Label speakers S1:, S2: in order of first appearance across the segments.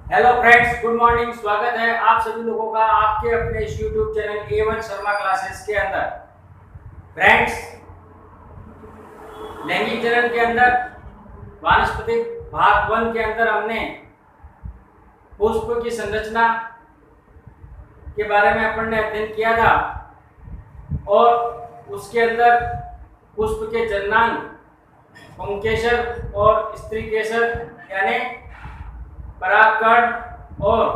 S1: Hello friends, good morning. स्वागत है आप सभी लोगों का आपके अपने इस YouTube channel A1 Sharma classes के अंदर। फ्रेंड्स, लैंगिक जनन के अंदर वानस्पतिक भाग 1 के अंदर हमने पुष्प की संरचना के बारे में अपन ने अध्ययन किया था और उसके अंदर पुष्प के जननांग, पुंकेसर और स्त्रीकेसर यानी परागकण और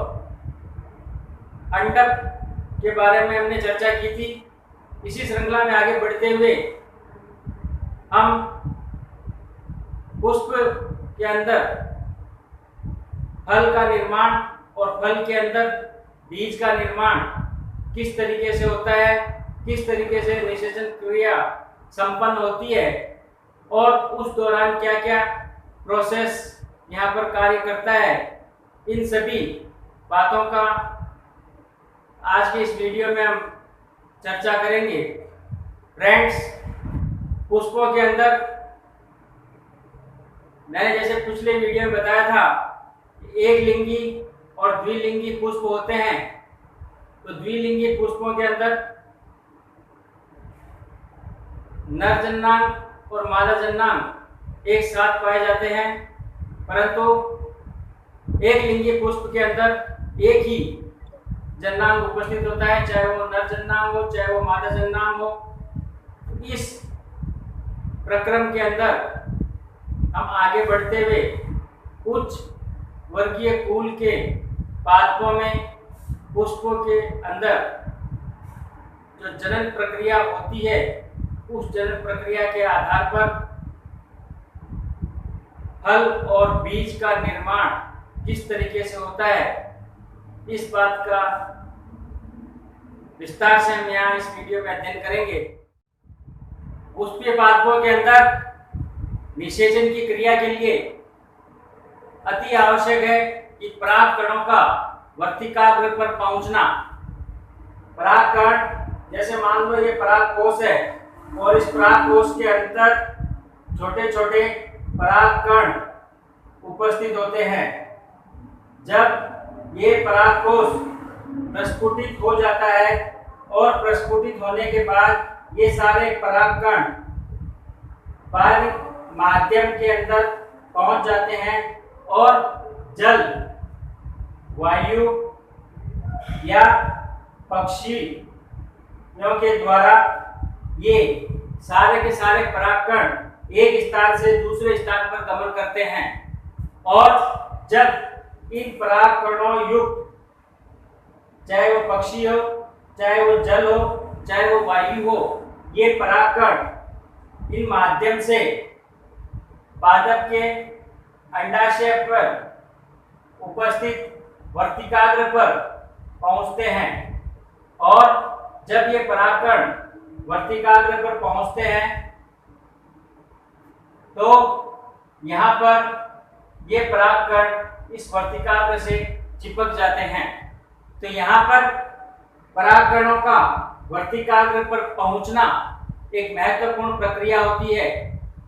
S1: अंडक के बारे में हमने चर्चा की थी। इसी श्रृंखला में आगे बढ़ते हुए हम पुष्प के अंदर फल का निर्माण और फल के अंदर बीज का निर्माण किस तरीके से होता है, किस तरीके से निषेचन क्रिया संपन्न होती है और उस दौरान क्या क्या प्रोसेस यहाँ पर कार्य करता है, इन सभी बातों का आज के इस वीडियो में हम चर्चा करेंगे। फ्रेंड्स, पुष्पों के अंदर मैंने जैसे पिछले वीडियो में बताया था, एक लिंगी और द्विलिंगी पुष्प होते हैं। तो द्विलिंगी पुष्पों के अंदर नर जननांग और मादा जननांग एक साथ पाए जाते हैं, परंतु एक लिंगी पुष्प के अंदर एक ही जननांग उपस्थित होता है, चाहे वो नर जननांग हो चाहे वो मादा जननांग हो। इस प्रक्रम के अंदर हम आगे बढ़ते हुए उच्च वर्गीय कुल के पादपों में पुष्पों के अंदर जो जनन प्रक्रिया होती है, उस जनन प्रक्रिया के आधार पर फल और बीज का निर्माण किस तरीके से होता है, इस बात का विस्तार से हम यहाँ इस वीडियो में अध्ययन करेंगे। पुष्पीय पादपों के अंदर निषेचन की क्रिया के लिए अति आवश्यक है कि परागकणों का वर्तिकाग्र पर पहुंचना। परागकण जैसे मान लो ये परागकोश है और इस परागकोश के अंदर छोटे छोटे परागकण उपस्थित होते हैं। जब ये परागकोश प्रस्फुटित हो जाता है और प्रस्फुटित होने के बाद ये सारे परागकण बाहरी माध्यम के अंदर पहुंच जाते हैं और जल, वायु या पक्षियों के द्वारा ये सारे के सारे परागकण एक स्थान से दूसरे स्थान पर गमन करते हैं। और जब इन परागकणों युक्त, चाहे वो पक्षी हो, चाहे वो जल हो, चाहे वो वायु हो, ये परागकण इन माध्यम से पादप के अंडाशय पर उपस्थित वर्तिकाग्र पर पहुंचते हैं। और जब ये परागकण वर्तिकाग्र पर पहुंचते हैं तो यहाँ पर ये परागकण इस वर्तिकाग्र से चिपक जाते हैं। तो यहाँ पर परागकणों का वर्तिकाग्र पर पहुंचना एक महत्वपूर्ण प्रक्रिया होती है।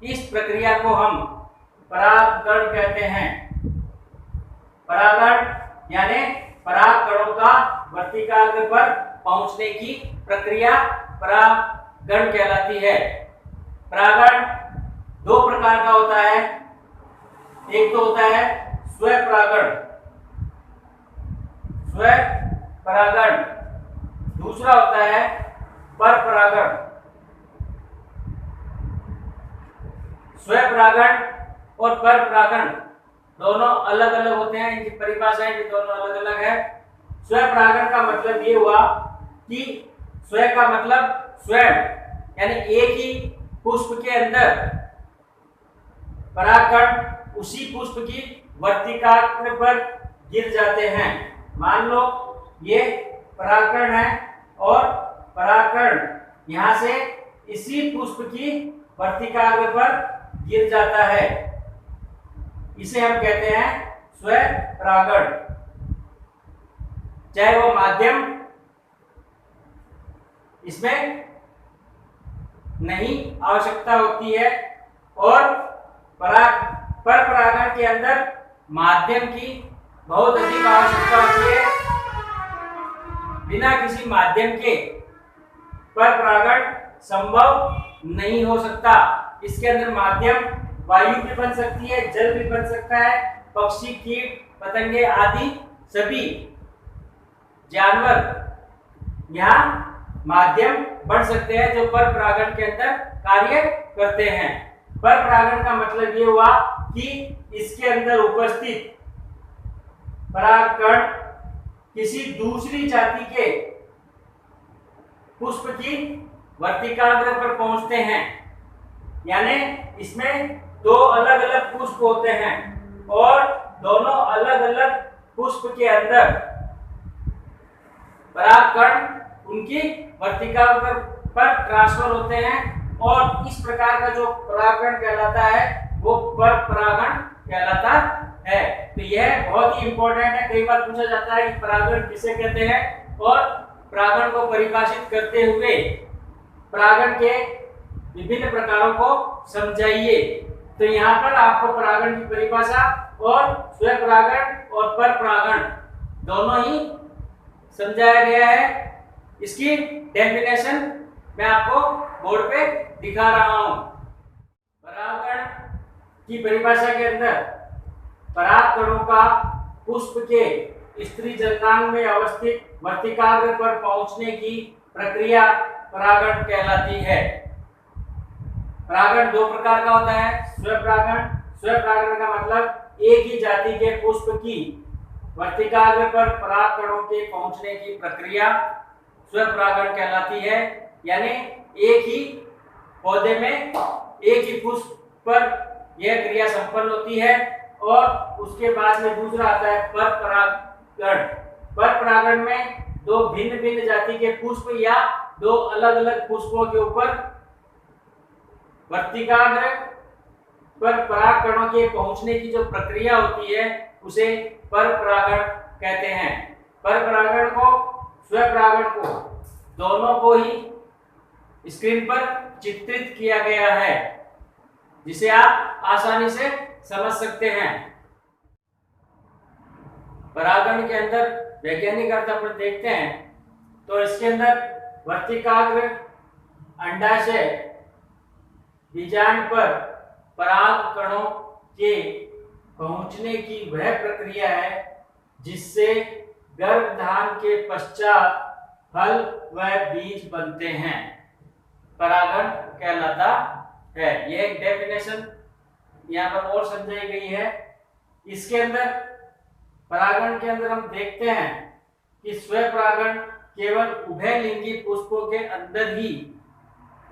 S1: इस प्रक्रिया को हम परागण कहते हैं। परागण यानी परागकणों का वर्तिकाग्र पर पहुंचने की प्रक्रिया परागण कहलाती है। परागण दो प्रकार का होता है। एक तो होता है स्वपरागण, स्वपरागण, दूसरा होता है परपरागण। स्वपरागण और परपरागण दोनों अलग अलग होते हैं, इनकी परिभाषाएं भी दोनों अलग अलग है। स्वपरागण का मतलब ये हुआ कि स्व का मतलब स्वयं, यानी एक ही पुष्प के अंदर परागकण उसी पुष्प की वर्तिकाग्र पर गिर जाते हैं। मान लो ये परागकण है और परागकण यहाँ से इसी पुष्प की वर्तिकाग्र पर गिर जाता है, इसे हम कहते हैं स्वपरागण। चाहे वो माध्यम इसमें नहीं आवश्यकता होती है और परपरागण के अंदर माध्यम की बहुत अधिक आवश्यकता होती है। बिना किसी माध्यम के पर परागण संभव नहीं हो सकता। इसके अंदर माध्यम वायु भी बन सकती है, जल भी बन सकता है, पक्षी, कीट, पतंगे आदि सभी जानवर यहाँ माध्यम बन सकते हैं जो पर परागण के अंदर कार्य करते हैं। पर परागण का मतलब ये हुआ कि इसके अंदर उपस्थित परागकण किसी दूसरी जाति के पुष्प की वर्तिकाग्र पर पहुंचते हैं। यानी इसमें दो अलग अलग पुष्प होते हैं और दोनों अलग अलग पुष्प के अंदर परागकण उनकी वर्तिकाग्र पर ट्रांसफर होते हैं और इस प्रकार का जो परागकण कहलाता है वो पर परागण कहलाता है। तो यह बहुत ही इंपॉर्टेंट है। कई बार पूछा जाता है कि परागण किसे कहते हैं और परागण को परिभाषित करते हुए परागण के विभिन्न प्रकारों को समझाइए। तो यहाँ पर आपको परागण की परिभाषा और स्वपरागण और पर परागण दोनों ही समझाया गया है। इसकी डेफिनेशन मैं आपको बोर्ड पे दिखा रहा हूं। परागण की परिभाषा के अंदर परागकणों का पुष्प के स्त्री जननांग में अवस्थित वर्तिकाग्र पर पहुंचने की प्रक्रिया परागण कहलाती है। परागण दो प्रकार का होता है, स्वपरागण। स्वपरागण का मतलब एक ही जाति के पुष्प की वर्तिकाग्र पर परागकणों के पहुंचने की प्रक्रिया स्वपरागण कहलाती है। यानी एक ही पौधे में एक ही पुष्प पर यह क्रिया संपन्न होती है और उसके बाद में दूसरा आता है पर परागण। पर परागण में दो भिन्न भिन्न जाति के पुष्प या दो अलग अलग पुष्पों के ऊपर वर्तिकाग्र पर परागकणों के पहुंचने की जो प्रक्रिया होती है उसे पर परागण कहते हैं। पर परागण को स्वपरागण को दोनों को ही स्क्रीन पर चित्रित किया गया है जिसे आप आसानी से समझ सकते हैं। परागण के अंदर वैज्ञानिक अर्थ अपन देखते हैं तो इसके अंदर वर्तिकाग्र अंडाशय बीजांड पर परागकणों के पहुंचने की वह प्रक्रिया है जिससे गर्भधान के पश्चात फल व बीज बनते हैं, परागण कहलाता है। यह एक डेफिनेशन यहाँ पर और समझाई गई है। इसके अंदर परागण के अंदर हम देखते हैं कि स्वपरागण केवल उभयलिंगी पुष्पों के अंदर ही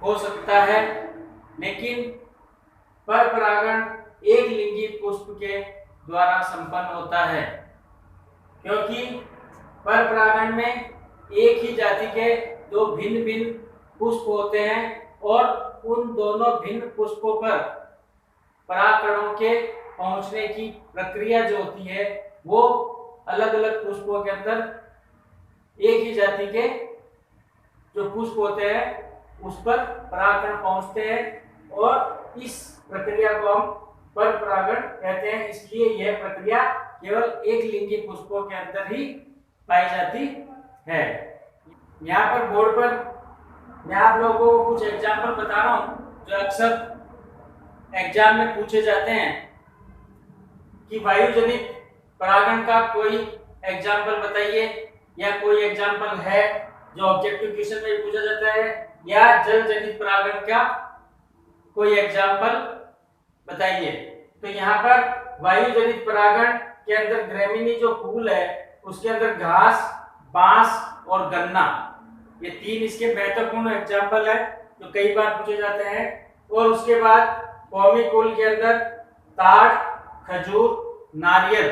S1: हो सकता है, लेकिन पर परागण एक लिंगी पुष्प के द्वारा संपन्न होता है, क्योंकि पर परागण में एक ही जाति के दो भिन्न भिन्न पुष्प होते हैं और उन दोनों भिन्न पुष्पों पर परागकणों के पहुंचने की प्रक्रिया जो होती है वो अलग अलग पुष्पों के अंदर एक ही जाति के जो पुष्प होते हैं उस पर परागकण पहुंचते हैं और इस प्रक्रिया को हम पर परागण कहते हैं। इसलिए यह प्रक्रिया केवल एक लिंगी पुष्पों के अंदर ही पाई जाती है। यहाँ पर बोर्ड पर मैं आप लोगों को कुछ एग्जाम्पल बता रहा हूँ जो अक्सर एग्जाम में पूछे जाते हैं कि वायु जनित परागण का कोई एग्जाम्पल बताइए, या कोई एग्जाम्पल है जो ऑब्जेक्टिव क्वेश्चन में पूछा जाता है, या जल जनित परागण का कोई एग्जाम्पल बताइए। तो यहाँ पर वायु जनित परागण के अंदर ग्रेमिनी जो फूल है उसके अंदर घास, बांस और गन्ना, ये तीन इसके महत्वपूर्ण एग्जाम्पल है जो कई बार पूछे जाते हैं। और उसके बाद कौमी कुल के अंदर ताड़, खजूर, नारियल,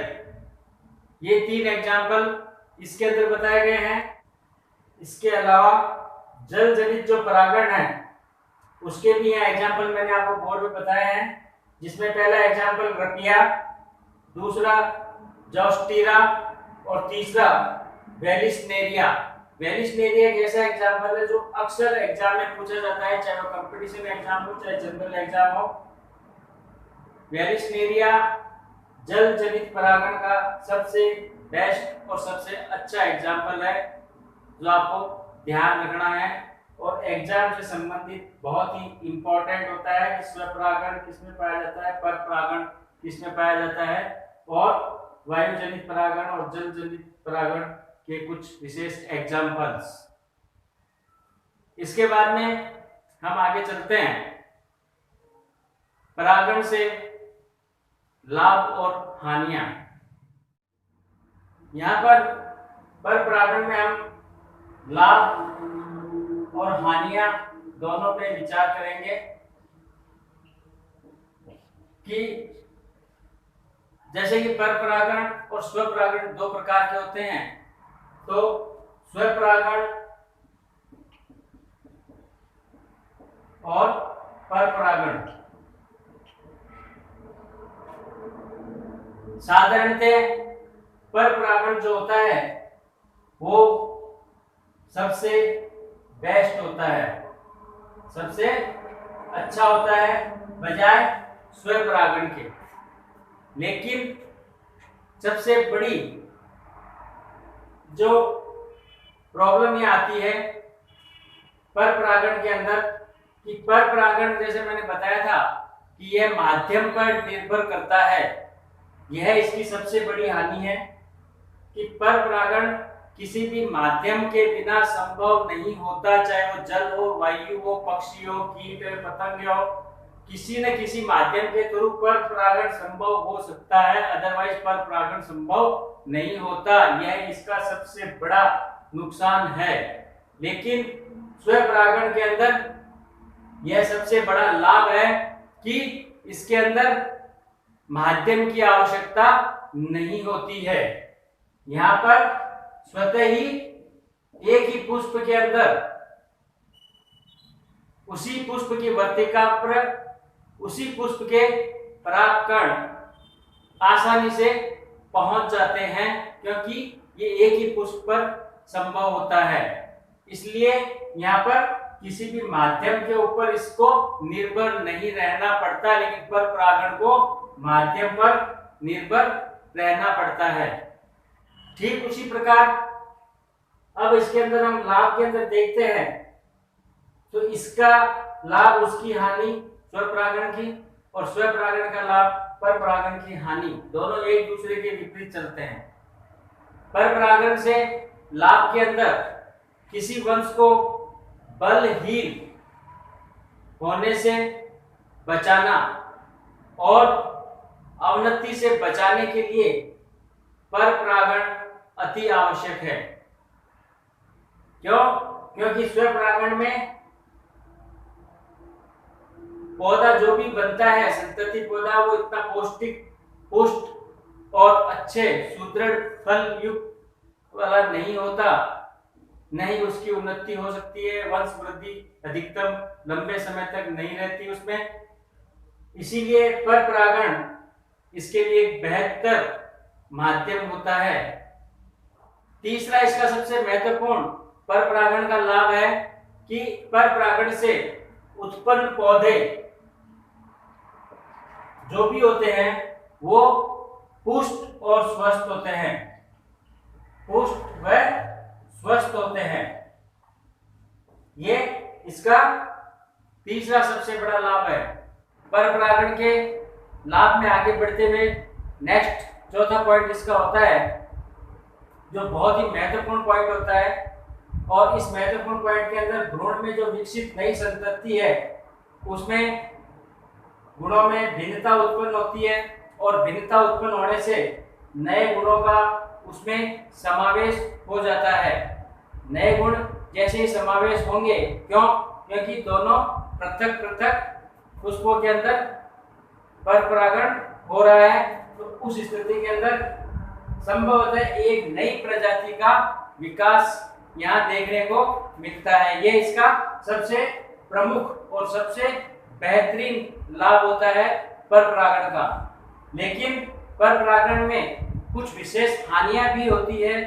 S1: ये तीन एग्जाम्पल इसके अंदर बताए गए हैं। इसके अलावा जल जनित जो परागण है उसके भी यहाँ एग्जाम्पल मैंने आपको बोर्ड में बताए हैं, जिसमें पहला एग्जाम्पल रपिया, दूसरा जॉस्टीरा और तीसरा वेलिस्नेरिया। वेलिस्नेरिया एक ऐसा एग्जाम्पल है जो अक्सर एग्जाम में पूछा जाता है, चाहे वो कंपटीशन एग्जाम हो चाहे जनरल एग्जाम हो। वेलिस्नेरिया जल जनित परागण का सबसे बेस्ट और सबसे अच्छा एग्जाम्पल है जो आपको ध्यान रखना है और एग्जाम से संबंधित बहुत ही इंपॉर्टेंट होता है कि स्वपरागण किसमें पाया जाता है, पर परागण किसमें पाया जाता है और वायु जनित परागण और जल जनित परागण के कुछ विशेष एग्जाम्पल्स। इसके बाद में हम आगे चलते हैं। परागण से लाभ और हानियां। यहाँ पर परागण में हम लाभ और हानियां दोनों पे विचार करेंगे कि जैसे कि पर परागण और स्वपरागण दो प्रकार के होते हैं। तो स्वपरागण और पर परागण साधारणतः पर परागण जो होता है वो सबसे बेस्ट होता है, सबसे अच्छा होता है बजाय स्वपरागण के। लेकिन सबसे बड़ी जो प्रॉब्लम ये आती है पर परागण के अंदर कि पर परागण जैसे मैंने बताया था कि यह माध्यम पर निर्भर करता है। यह इसकी सबसे बड़ी हानि है कि पर परागण किसी भी माध्यम के बिना संभव नहीं होता, चाहे वो जल हो, वायु हो, पक्षी हो, कीट हो, पतंग हो, किसी न किसी माध्यम के थ्रू पर परागण संभव हो सकता है, अदरवाइज पर परागण संभव नहीं होता। यह इसका सबसे बड़ा नुकसान है। लेकिन स्वपरागण के अंदर यह सबसे बड़ा लाभ है कि इसके अंदर माध्यम की आवश्यकता नहीं होती है। यहाँ पर स्वतः ही एक ही पुष्प के अंदर उसी पुष्प की वर्तिका पर उसी पुष्प के परागकण आसानी से पहुंच जाते हैं, क्योंकि ये एक ही पुष्प पर संभव होता है। इसलिए यहाँ पर किसी भी माध्यम के ऊपर इसको निर्भर नहीं रहना पड़ता, लेकिन पर परागण को माध्यम पर निर्भर रहना पड़ता है। ठीक उसी प्रकार अब इसके अंदर हम लाभ के अंदर देखते हैं तो इसका लाभ उसकी हानि स्वपरागण की और स्वपरागण का लाभ पर परागण की हानि, दोनों एक दूसरे के विपरीत चलते हैं। पर परागण से लाभ के अंदर किसी वंश को बलहीन होने से बचाना और अवनति से बचाने के लिए पर परागण अति आवश्यक है। क्यों? क्योंकि स्वपरागण में पौधा जो भी बनता है, संतति पौधा, वो इतना पौष्टिक, पुष्ट और अच्छे सुदृढ़ फल युक्त वाला नहीं होता, नहीं उसकी उन्नति हो सकती है, वंश वृद्धि अधिकतम लंबे समय तक नहीं रहती उसमें। इसीलिए पर परागण इसके लिए एक बेहतर माध्यम होता है। तीसरा इसका सबसे महत्वपूर्ण पर परागण का लाभ है कि पर परागण से उत्पन्न पौधे जो भी होते हैं वो पुष्ट और स्वस्थ होते हैं, पुष्ट व स्वस्थ होते हैं। ये इसका तीसरा सबसे बड़ा लाभ है। पर परागण के लाभ में आगे बढ़ते हुए नेक्स्ट चौथा पॉइंट इसका होता है जो बहुत ही महत्वपूर्ण पॉइंट होता है, और इस महत्वपूर्ण पॉइंट के अंदर भ्रूण में जो विकसित नई संतति है उसमें गुणों में भिन्नता उत्पन्न होती है और भिन्नता उत्पन्न होने से नए गुणों का उसमें समावेश हो जाता है। नए गुण जैसे ही समावेश होंगे, क्यों? क्योंकि दोनों पृथक पृथक पुष्पों के अंदर पर परागण हो रहा है, तो उस स्थिति के अंदर संभवतः एक नई प्रजाति का विकास यहाँ देखने को मिलता है। ये इसका सबसे प्रमुख और सबसे बेहतरीन लाभ होता है पर परागण का। लेकिन पर परागण में कुछ विशेष हानियां भी होती है।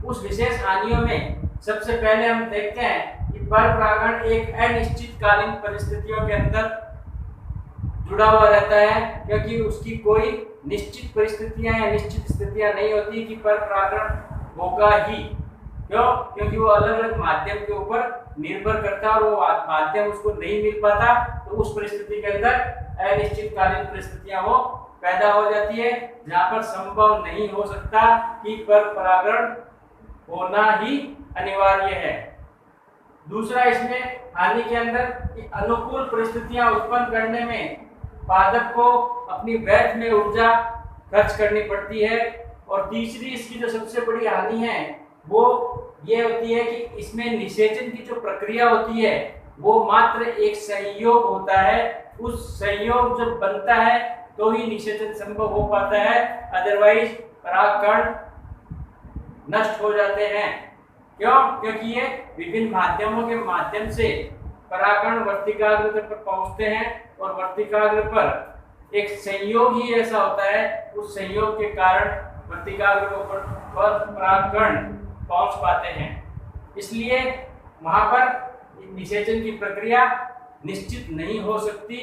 S1: उस विशेष हानियों में सबसे पहले हम देखते हैं कि पर परागण एक अनिश्चितकालीन परिस्थितियों के अंदर जुड़ा हुआ रहता है, क्योंकि उसकी कोई निश्चित परिस्थितियां या निश्चित स्थितियां नहीं होती कि पर परागण होगा ही। क्यों? क्योंकि वो अलग अलग माध्यम के ऊपर निर्भर करता है और वो माध्यम उसको नहीं मिल पाता, तो उस परिस्थिति के अंदर अनिश्चितकालीन परिस्थितियां वो पैदा हो जाती है, जहां पर संभव नहीं हो सकता कि पर परागण होना ही अनिवार्य है। दूसरा इसमें हानि के अंदर कि अनुकूल परिस्थितियां उत्पन्न करने में पादप को अपनी व्यर्थ में ऊर्जा खर्च करनी पड़ती है। और तीसरी इसकी जो सबसे बड़ी हानि है वो ये होती है कि इसमें निषेचन की जो प्रक्रिया होती है वो मात्र एक संयोग होता है। उस संयोग जब बनता है तो ही निषेचन संभव हो पाता है, अदरवाइज परागकण नष्ट हो जाते हैं। क्यों? क्योंकि ये विभिन्न माध्यमों के माध्यम से परागकण वर्तिकाग्र पर पहुंचते हैं और वर्तिकाग्र पर एक संयोग ही ऐसा होता है, उस संयोग के कारण वर्तिकाग्र पर परागकण पहुंच पाते हैं। इसलिए वहां पर निषेचन की प्रक्रिया निश्चित नहीं हो सकती।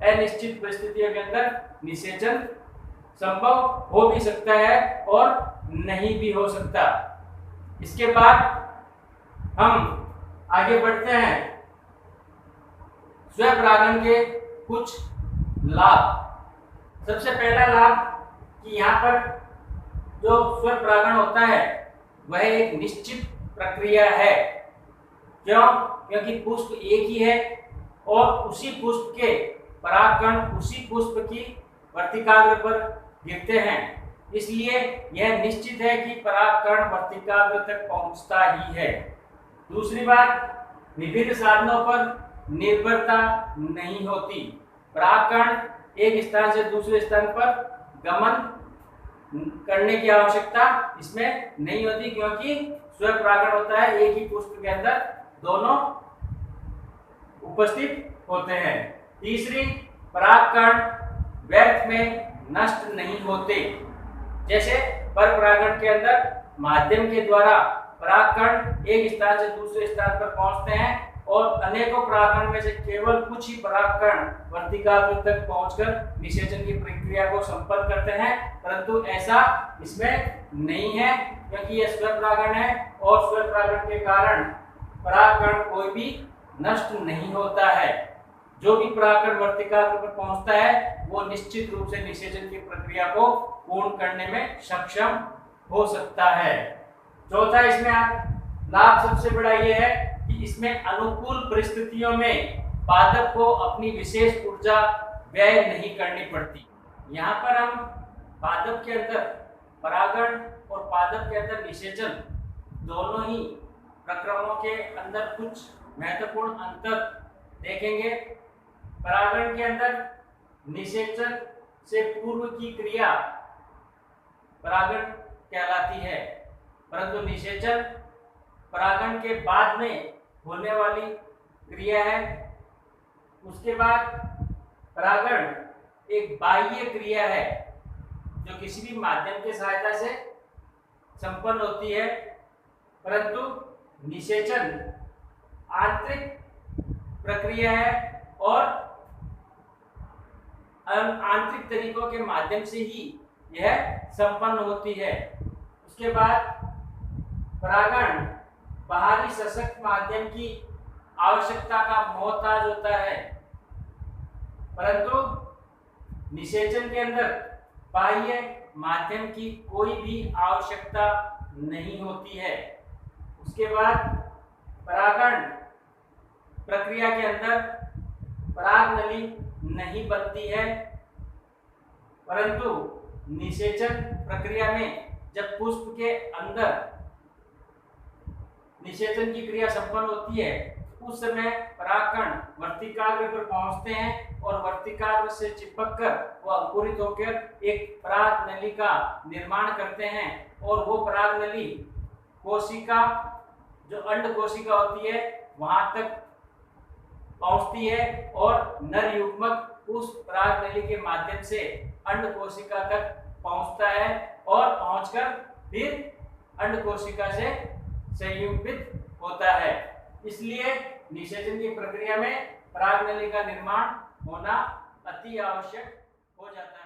S1: अनिश्चित परिस्थितियों के अंदर निषेचन संभव हो भी सकता है और नहीं भी हो सकता। इसके बाद हम आगे बढ़ते हैं स्वपरागण के कुछ लाभ। सबसे पहला लाभ कि यहाँ पर जो स्वपरागण होता है वह एक निश्चित प्रक्रिया है। क्यों? क्योंकि पुष्प एक ही है और उसी पुष्प के परागकण उसी पुष्प की वर्तिकाग्र पर गिरते हैं, इसलिए यह निश्चित है कि परागकण वर्तिकाग्र तक पहुंचता ही है। दूसरी बात, विभिन्न साधनों पर निर्भरता नहीं होती। परागकण एक स्थान से दूसरे स्थान पर गमन करने की आवश्यकता इसमें नहीं होती, क्योंकि स्वपरागण होता है, एक ही पुष्प के अंदर दोनों उपस्थित होते हैं। तीसरी, परागकण व्यर्थ में नष्ट नहीं होते। जैसे परपरागण के अंदर माध्यम के द्वारा परागकण एक स्थान से दूसरे स्थान पर पहुंचते हैं और अनेकों परागकण में से केवल कुछ ही परागकण वर्तिकाग्र तक पहुंचकर निषेचन की प्रक्रिया को संपन्न करते हैं, परंतु ऐसा इसमें नहीं है, क्योंकि यह स्वपरागण है और स्वपरागण के कारण परागकण कोई भी नष्ट नहीं होता है। जो भी परागकण वर्तिकाग्र पर पहुंचता है वो निश्चित रूप से निषेचन की प्रक्रिया को पूर्ण करने में सक्षम हो सकता है। चौथा इसमें लाभ सबसे बड़ा ये है कि इसमें अनुकूल परिस्थितियों में पादप को अपनी विशेष ऊर्जा व्यय नहीं करनी पड़ती। यहाँ पर हम पादप के अंदर परागण और पादप के अंदर निषेचन दोनों ही प्रक्रमों के अंदर कुछ महत्वपूर्ण अंतर देखेंगे। परागण के अंदर निषेचन से पूर्व की क्रिया परागण कहलाती है, परंतु निषेचन परागण के बाद में होने वाली क्रिया है। उसके बाद परागण एक बाह्य क्रिया है जो किसी भी माध्यम की सहायता से संपन्न होती है, परंतु निषेचन आंतरिक प्रक्रिया है और आंतरिक तरीकों के माध्यम से ही यह संपन्न होती है। उसके बाद परागण बाहरी सशक्त माध्यम की आवश्यकता का मोहताज होता है, परंतु निषेचन के अंदर बाह्य माध्यम की कोई भी आवश्यकता नहीं होती है। उसके बाद परागण प्रक्रिया के अंदर परागनली नहीं बनती है, परंतु निषेचन प्रक्रिया में जब पुष्प के अंदर निषेचन की क्रिया संपन्न होती है उस समय परागकण वर्तिकाग्र पर पहुंचते हैं और वर्तिकाग्र से चिपककर वो अंकुरित होकर एक परागनली का निर्माण करते हैं और वो परागनली कोशिका जो अंड कोशिका होती है वहां तक पहुंचती है और नर युग्मक उस परागनली के माध्यम से अंड कोशिका तक पहुंचता है और पहुंचकर फिर अंड कोशिका से संयुग्मित होता है। इसलिए निषेचन की प्रक्रिया में परागनली का निर्माण होना अति आवश्यक हो जाता है।